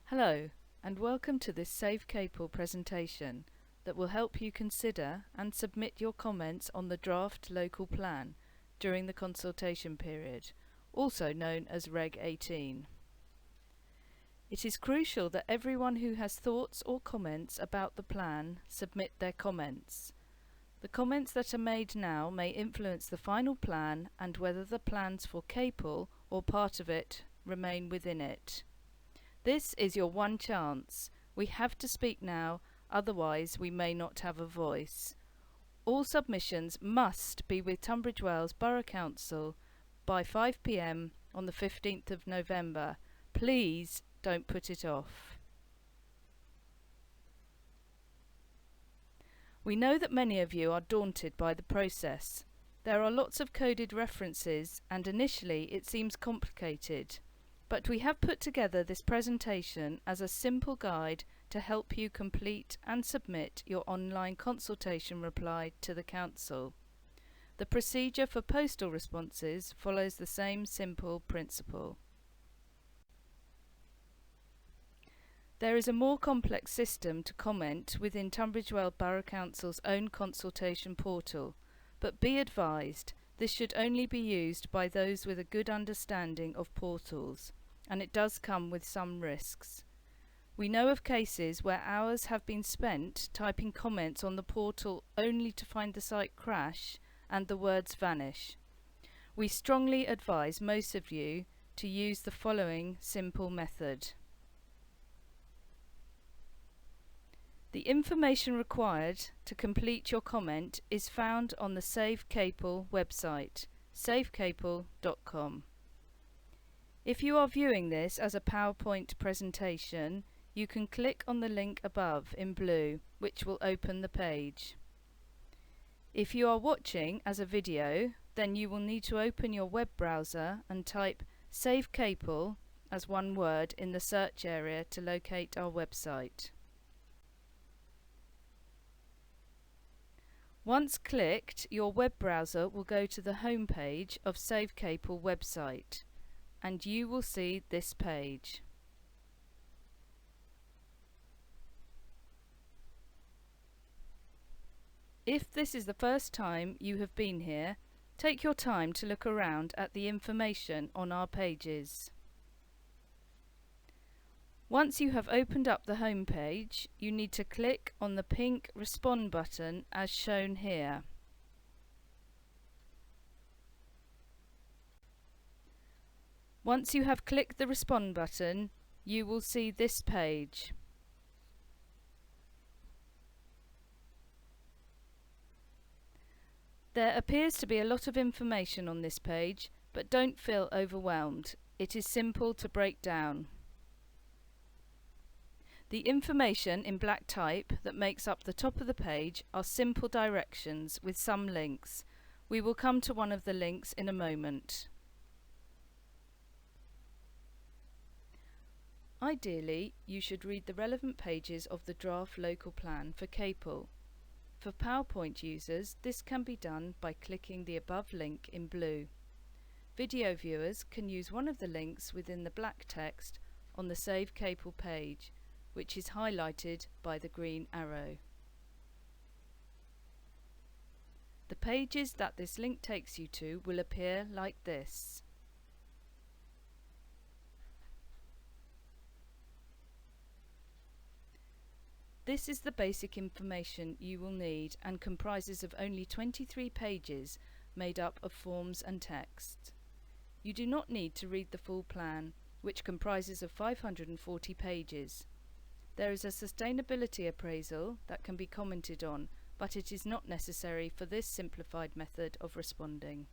Hello, and welcome to this Savecapel presentation that will help you consider and submit your comments on the draft local plan during the consultation period, also known as Reg 18. It is crucial that everyone who has thoughts or comments about the plan submit their comments. The comments that are made now may influence the final plan and whether the plans for Capel or part of it remain within it. This is your one chance. We have to speak now, otherwise we may not have a voice. All submissions must be with Tunbridge Wells Borough Council by 5 p.m. on the 15th of November. Please don't put it off. We know that many of you are daunted by the process. There are lots of coded references and initially it seems complicated. But we have put together this presentation as a simple guide to help you complete and submit your online consultation reply to the Council. The procedure for postal responses follows the same simple principle. There is a more complex system to comment within Tunbridge Wells Borough Council's own consultation portal, but be advised, this should only be used by those with a good understanding of portals, and it does come with some risks. We know of cases where hours have been spent typing comments on the portal only to find the site crash and the words vanish. We strongly advise most of you to use the following simple method. The information required to complete your comment is found on the Savecapel website, savecapel.com. If you are viewing this as a PowerPoint presentation, you can click on the link above in blue, which will open the page. If you are watching as a video, then you will need to open your web browser and type Savecapel as one word in the search area to locate our website. Once clicked, your web browser will go to the home page of Savecapel website, and you will see this page. If this is the first time you have been here, take your time to look around at the information on our pages. Once you have opened up the home page, you need to click on the pink Respond button as shown here. Once you have clicked the Respond button, you will see this page. There appears to be a lot of information on this page, but don't feel overwhelmed. It is simple to break down. The information in black type that makes up the top of the page are simple directions with some links. We will come to one of the links in a moment. Ideally, you should read the relevant pages of the draft local plan for Capel. For PowerPoint users, this can be done by clicking the above link in blue. Video viewers can use one of the links within the black text on the Savecapel page, which is highlighted by the green arrow. The pages that this link takes you to will appear like this. This is the basic information you will need and comprises of only 23 pages made up of forms and text. You do not need to read the full plan, which comprises of 540 pages. There is a sustainability appraisal that can be commented on, but it is not necessary for this simplified method of responding.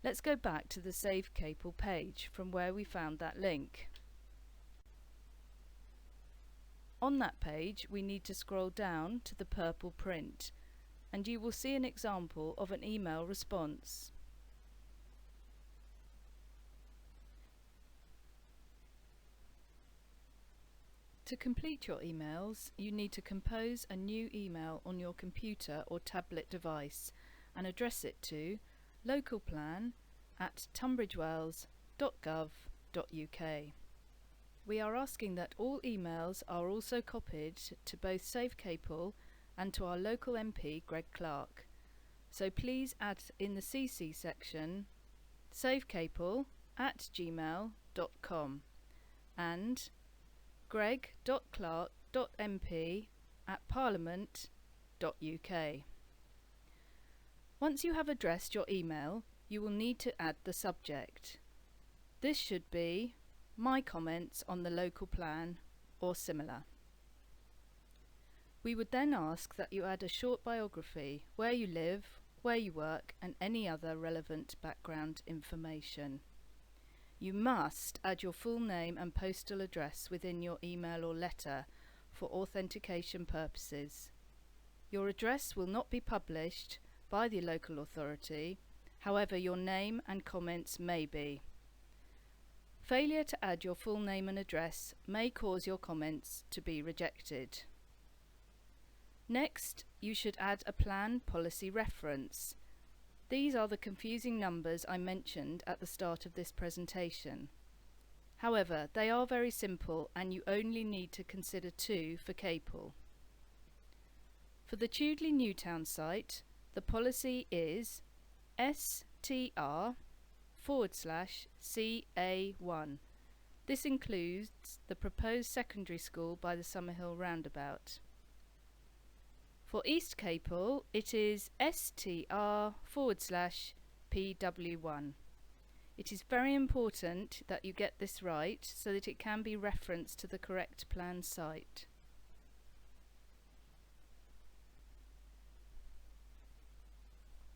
Let's go back to the Savecapel page from where we found that link. On that page, we need to scroll down to the purple print, and you will see an example of an email response. To complete your emails, you need to compose a new email on your computer or tablet device and address it to localplan@tunbridgewells.gov.uk. We are asking that all emails are also copied to both Savecapel and to our local MP, Greg Clark. So please add in the CC section savecapel@gmail.com and greg.clark.mp@parliament.uk. Once you have addressed your email, you will need to add the subject. This should be "My comments on the local plan" or similar. We would then ask that you add a short biography, where you live, where you work, and any other relevant background information. You must add your full name and postal address within your email or letter for authentication purposes. Your address will not be published by the local authority, however your name and comments may be. Failure to add your full name and address may cause your comments to be rejected. Next, you should add a plan policy reference. These are the confusing numbers I mentioned at the start of this presentation. However, they are very simple and you only need to consider 2 for Capel. For the Tudley Newtown site, the policy is STR/CA1. This includes the proposed secondary school by the Summerhill roundabout. For East Capel, it is STR/PW1. It is very important that you get this right so that it can be referenced to the correct plan site.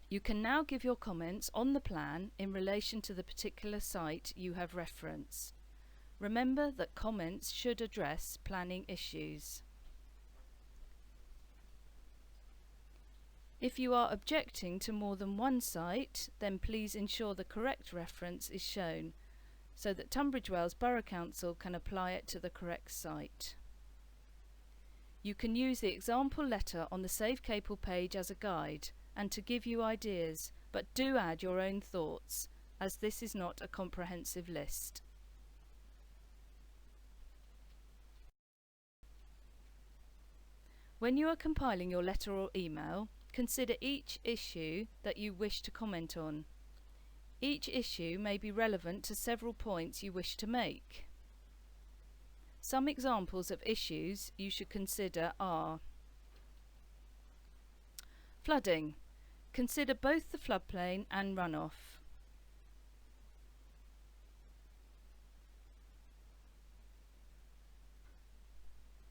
You can now give your comments on the plan in relation to the particular site you have referenced. Remember that comments should address planning issues. If you are objecting to more than one site, then please ensure the correct reference is shown so that Tunbridge Wells Borough Council can apply it to the correct site. You can use the example letter on the Savecapel page as a guide and to give you ideas, but do add your own thoughts, as this is not a comprehensive list. When you are compiling your letter or email, consider each issue that you wish to comment on. Each issue may be relevant to several points you wish to make. Some examples of issues you should consider are: flooding. Consider both the floodplain and runoff.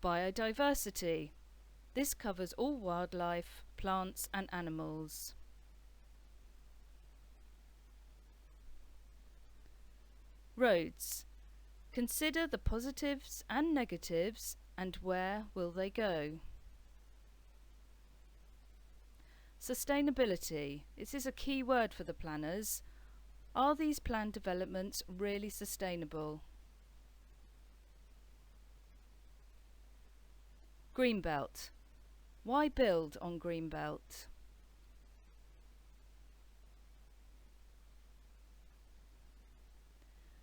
Biodiversity. This covers all wildlife, plants and animals. Roads. Consider the positives and negatives and where will they go. Sustainability. This is a key word for the planners. Are these planned developments really sustainable? Greenbelt. Why build on Greenbelt?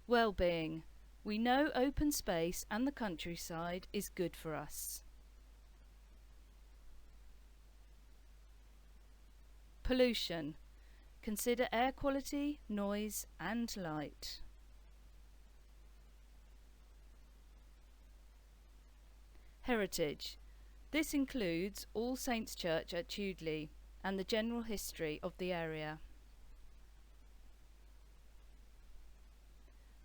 Well-being. We know open space and the countryside is good for us. Pollution. Consider air quality, noise and light. Heritage. This includes All Saints Church at Tudley and the general history of the area.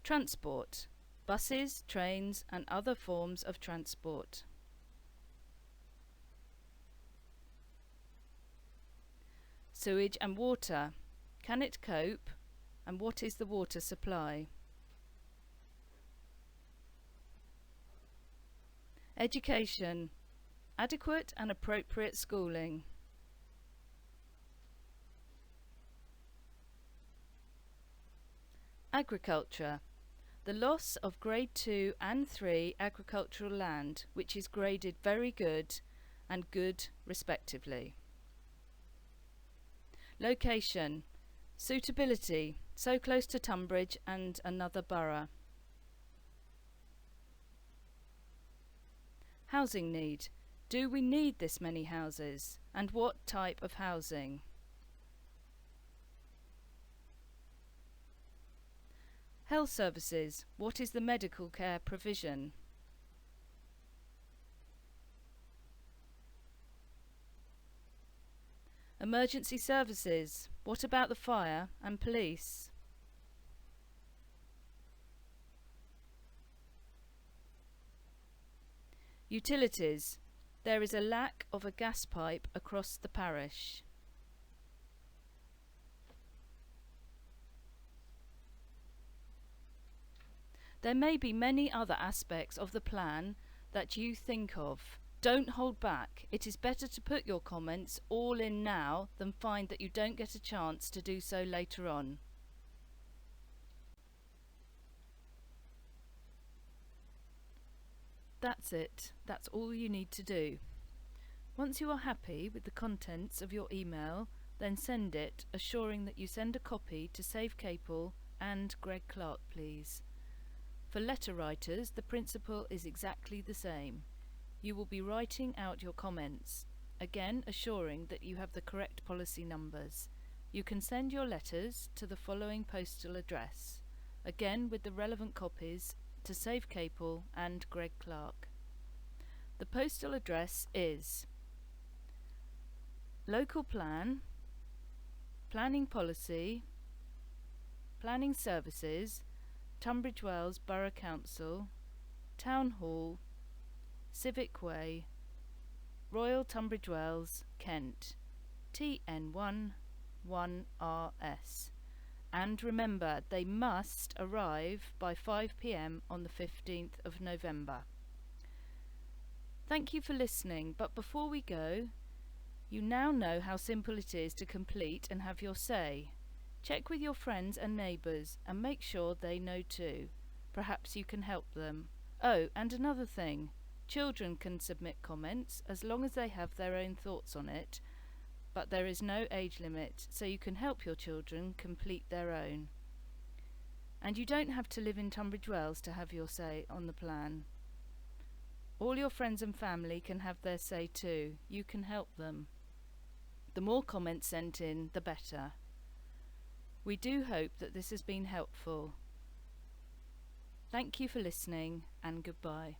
Transport. Buses, trains and other forms of transport. Sewage and water. Can it cope? And what is the water supply? Education. Adequate and appropriate schooling. Agriculture. The loss of grade 2 and 3 agricultural land, which is graded very good and good respectively. Location. Suitability. So close to Tunbridge and another borough. Housing need. Do we need this many houses? And what type of housing? Health services. What is the medical care provision? Emergency services. What about the fire and police? Utilities. There is a lack of a gas pipe across the parish. There may be many other aspects of the plan that you think of. Don't hold back. It is better to put your comments all in now than find that you don't get a chance to do so later on. That's it. That's all you need to do. Once you are happy with the contents of your email, then send it, assuring that you send a copy to Savecapel and Greg Clark, please. For letter writers, the principle is exactly the same. You will be writing out your comments, again assuring that you have the correct policy numbers. You can send your letters to the following postal address, again with the relevant copies, to Savecapel and Greg Clark. The postal address is Local Plan, Planning Policy, Planning Services, Tunbridge Wells Borough Council, Town Hall, Civic Way, Royal Tunbridge Wells, Kent, TN1 1RS. And remember, they must arrive by 5 p.m. on the 15th of November. Thank you for listening, but before we go, you now know how simple it is to complete and have your say. Check with your friends and neighbours and make sure they know too. Perhaps you can help them. Oh, and another thing. Children can submit comments as long as they have their own thoughts on it, but there is no age limit, so you can help your children complete their own. And you don't have to live in Tunbridge Wells to have your say on the plan. All your friends and family can have their say too. You can help them. The more comments sent in, the better. We do hope that this has been helpful. Thank you for listening, and goodbye.